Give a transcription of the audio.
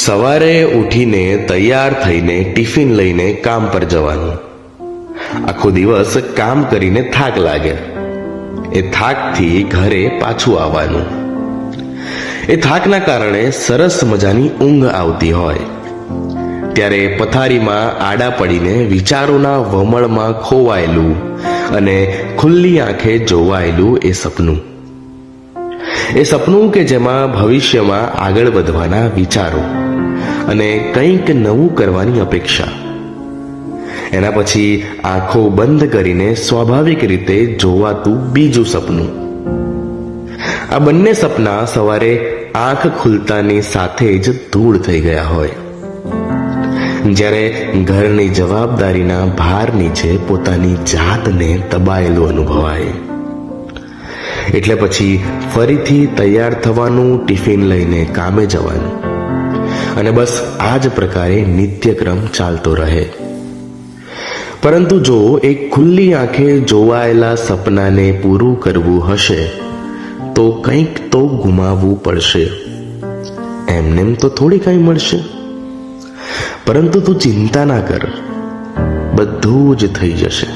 સવારે ઉઠીને તૈયાર થઈને ટિફિન લઈને કામ પર જવાનું. આખો દિવસ કામ કરીને થાક લાગે. એ થાકથી ઘરે પાછું આવવાનું. એ થાકના કારણે સરસ મજાની ઊંઘ આવતી હોય. ત્યારે પથારીમાં આડા પડીને વિચારોના વમળમાં ખોવાયેલું અને ખુલ્લી આંખે જોવાયેલું એ સપનું કે જેમાં ભવિષ્યમાં આગળ વધવાના વિચારો અને કંઈક નવું કરવાની અપેક્ષા. એના પછી આંખો બંધ કરીને સ્વાભાવિક રીતે જોવાતું બીજું સપનું. આ બંને સપના સવારે આંખ ખુલતાની સાથે જ ધૂળ થઈ ગયા હોય. જ્યારે ઘરની જવાબદારીના ભાર નીચે પોતાની જાતને દબાયેલું અનુભવાય. એટલે પછી ફરીથી તૈયાર થવાનું, ટિફિન લઈને કામે જવાનું અને બસ આ જ પ્રકારે નિત્યક્રમ ચાલતો રહે. પરંતુ જો એક ખુલ્લી આંખે જોવાયેલા સપનાને પૂરું કરવું હશે તો કંઈક તો ગુમાવવું પડશે. એમનેમ તો થોડી કંઈ મળશે. પરંતુ તું ચિંતા ના કર, બધું જ થઈ જશે.